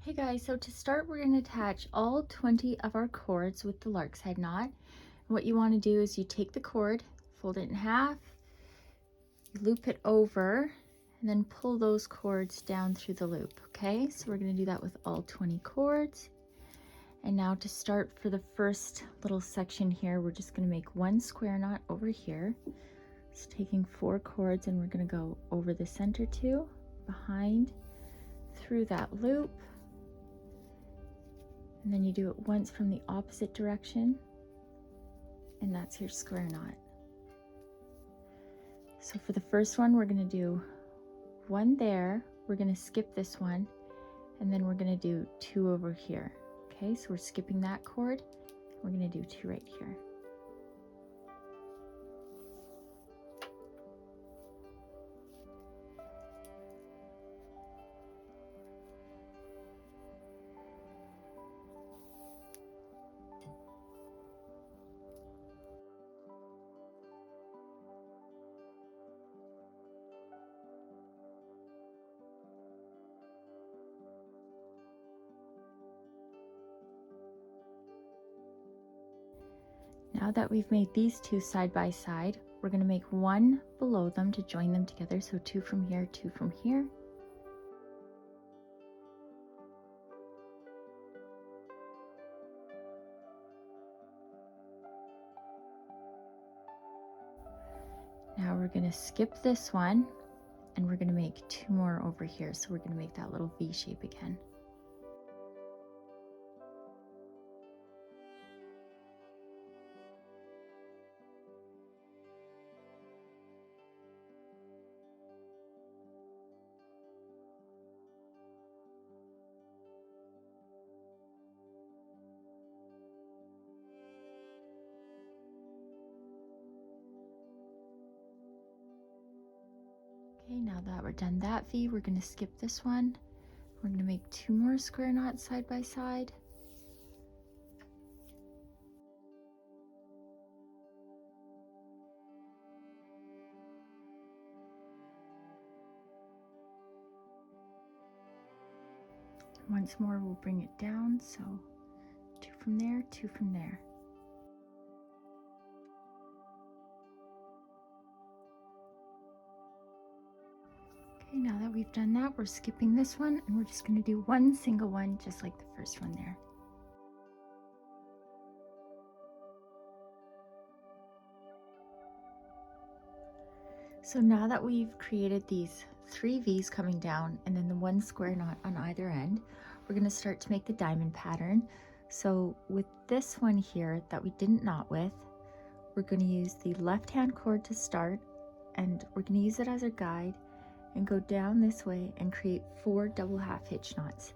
Hey guys, so to start we're going to attach all 20 of our cords with the lark side knot. And what you want to do is you take the cord, fold it in half, you loop it over, and then pull those cords down through the loop, okay? So we're going to do that with all 20 cords. And now to start for the first little section here, we're just going to make one square knot over here. So taking 4 cords, and we're going to go over the center 2, behind, through that loop. And then you do it once from the opposite direction, and that's your square knot. So for the first one, we're going to do 1 there, we're going to skip this one, and then we're going to do 2 over here. Okay, so we're skipping that cord, we're going to do 2 right here. Now that we've made these 2 side by side, we're going to make 1 below them to join them together. So 2 from here, 2 from here. Now we're going to skip this one, and we're going to make 2 more over here. So we're going to make that little V shape again. Okay, now that we're done that V, we're going to skip this one. We're going to make 2 more square knots side by side. Once more, we'll bring it down, so 2 from there, 2 from there. Okay, now that we've done that, we're skipping this one, and we're just going to do 1 single one, just like the first one there. So now that we've created these 3 V's coming down and then the 1 square knot on either end, we're going to start to make the diamond pattern. So with this one here that we didn't knot with, we're going to use the left hand cord to start, and we're going to use it as our guide and go down this way and create 4 double half hitch knots.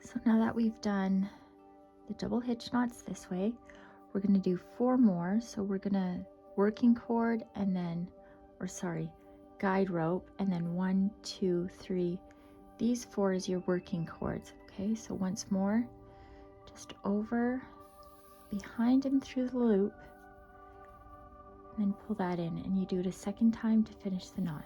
So now that we've done the double hitch knots this way, we're going to do 4 more. So we're going to working cord and then, or sorry, guide rope, and then 1, 2, 3. These 4 is your working cords. Okay, so once more, just over, behind and through the loop, and then pull that in, and you do it a second time to finish the knot.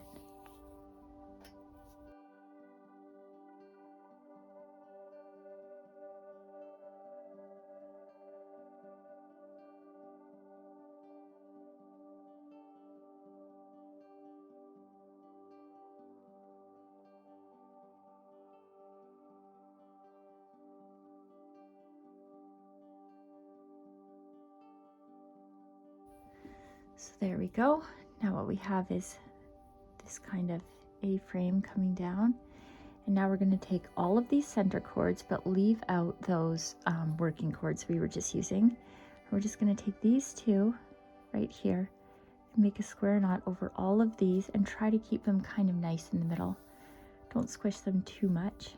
So there we go. Now what we have is this kind of A-frame coming down, and now we're going to take all of these center cords but leave out those working cords we were just using. We're just going to take these two right here and make a square knot over all of these and try to keep them kind of nice in the middle. Don't squish them too much.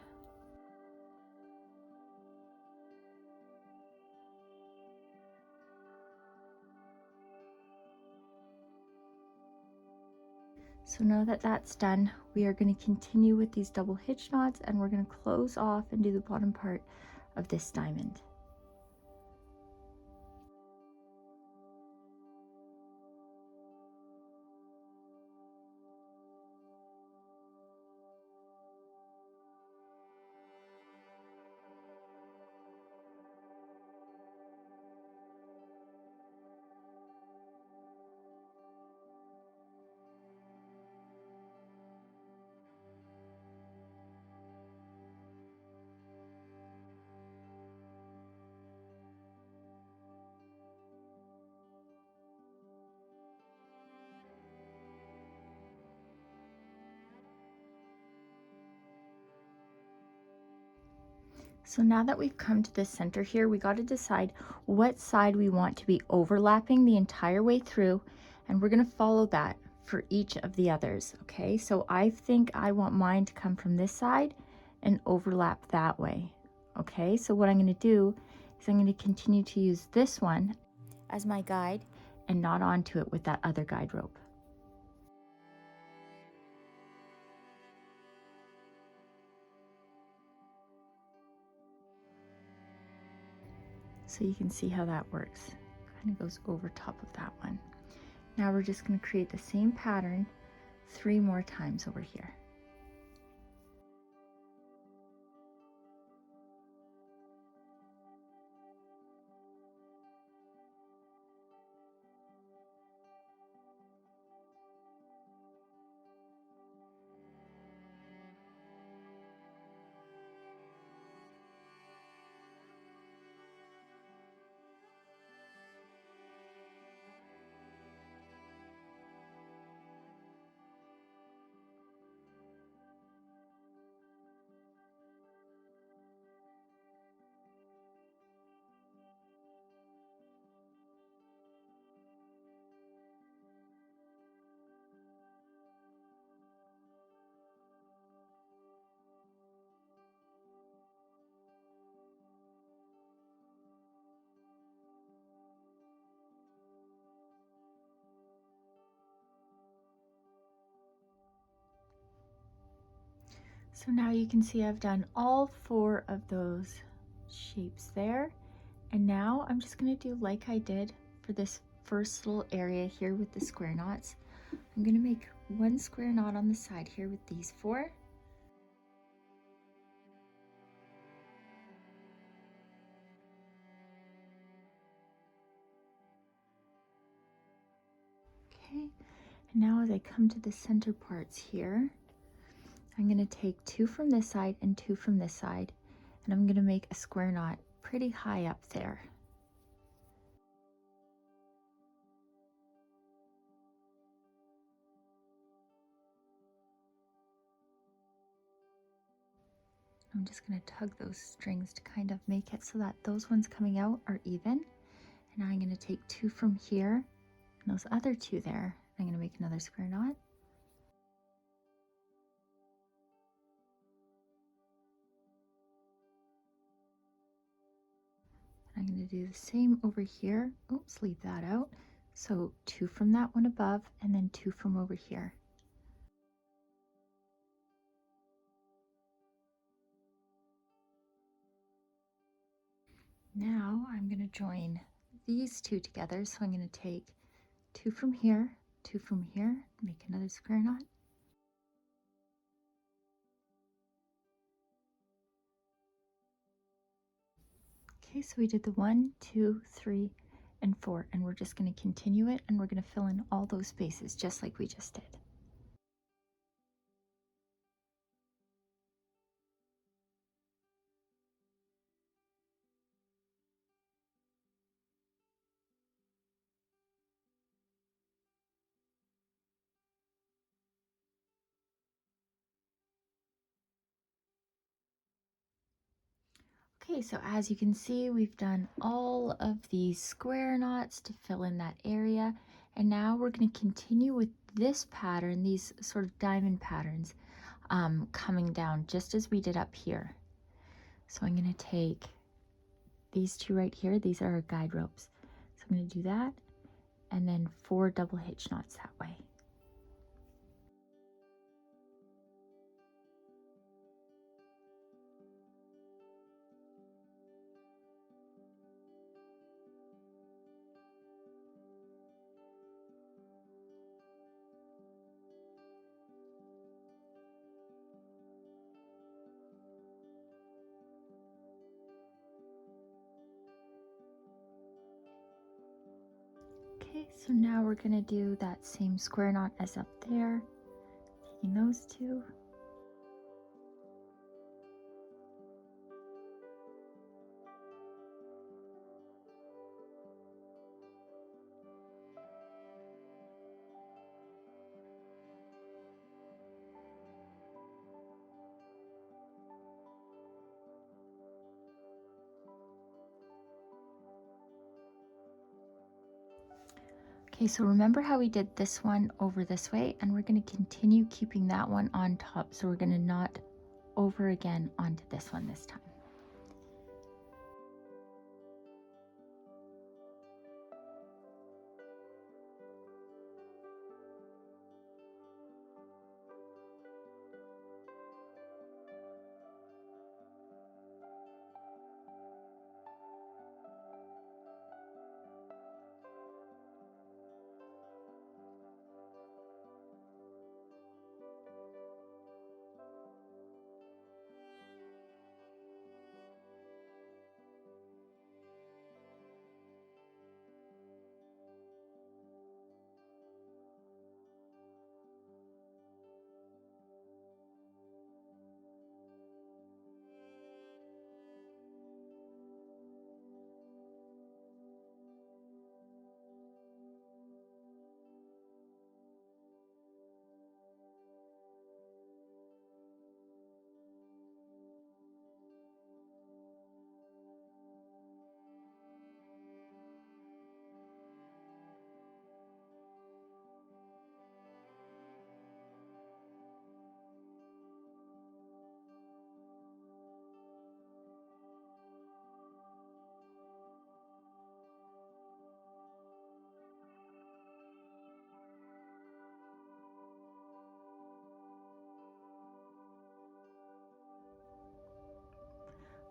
So now that that's done, we are going to continue with these double hitch knots, and we're going to close off and do the bottom part of this diamond. So now that we've come to the center here, we got to decide what side we want to be overlapping the entire way through, and we're going to follow that for each of the others. Okay, so I think I want mine to come from this side and overlap that way. Okay, so what I'm going to do is I'm going to continue to use this one as my guide and knot onto it with that other guide rope. So you can see how that works. Kind of goes over top of that one. Now we're just going to create the same pattern 3 more times over here. So now you can see I've done all 4 of those shapes there. And now I'm just going to do like I did for this first little area here with the square knots. I'm going to make 1 square knot on the side here with these 4. Okay, and now as I come to the center parts here, I'm going to take 2 from this side and 2 from this side, and I'm going to make a square knot pretty high up there. I'm just going to tug those strings to kind of make it so that those ones coming out are even. And now I'm going to take 2 from here and those other 2 there. I'm going to make another square knot. I'm going to do the same over here. Oops, leave that out. So 2 from that one above and then 2 from over here. Now I'm going to join these 2 together. So I'm going to take 2 from here, 2 from here, make another square knot. Okay, so we did the 1, 2, 3, and 4, and we're just going to continue it, and we're going to fill in all those spaces just like we just did. Okay, so as you can see, we've done all of these square knots to fill in that area. And now we're going to continue with this pattern, these sort of diamond patterns coming down just as we did up here. So I'm going to take these two right here. These are our guide ropes. So I'm going to do that and then 4 double hitch knots that way. Okay, so now we're going to do that same square knot as up there, taking those two. Okay, so remember how we did this one over this way, and we're going to continue keeping that one on top. So we're going to knot over again onto this one this time.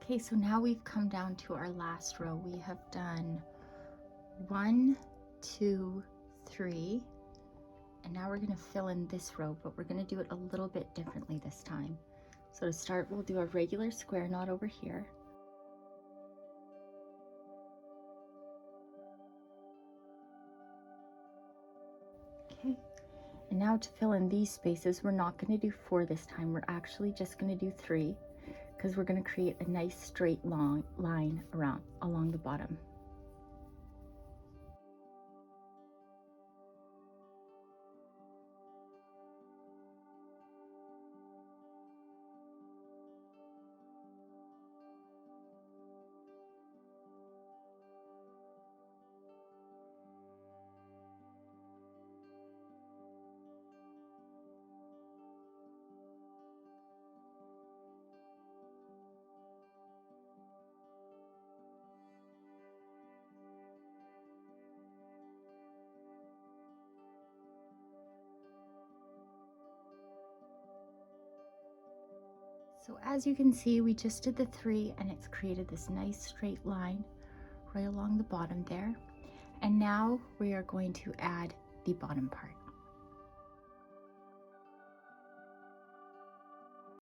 Okay, so now we've come down to our last row. We have done 1, 2, 3, and now we're going to fill in this row, but we're going to do it a little bit differently this time. So to start, we'll do a regular square knot over here. Okay, and now to fill in these spaces, we're not going to do 4 this time. We're actually just going to do 3, because we're going to create a nice straight long line along the bottom. So as you can see, we just did the 3 and it's created this nice straight line right along the bottom there. And now we are going to add the bottom part.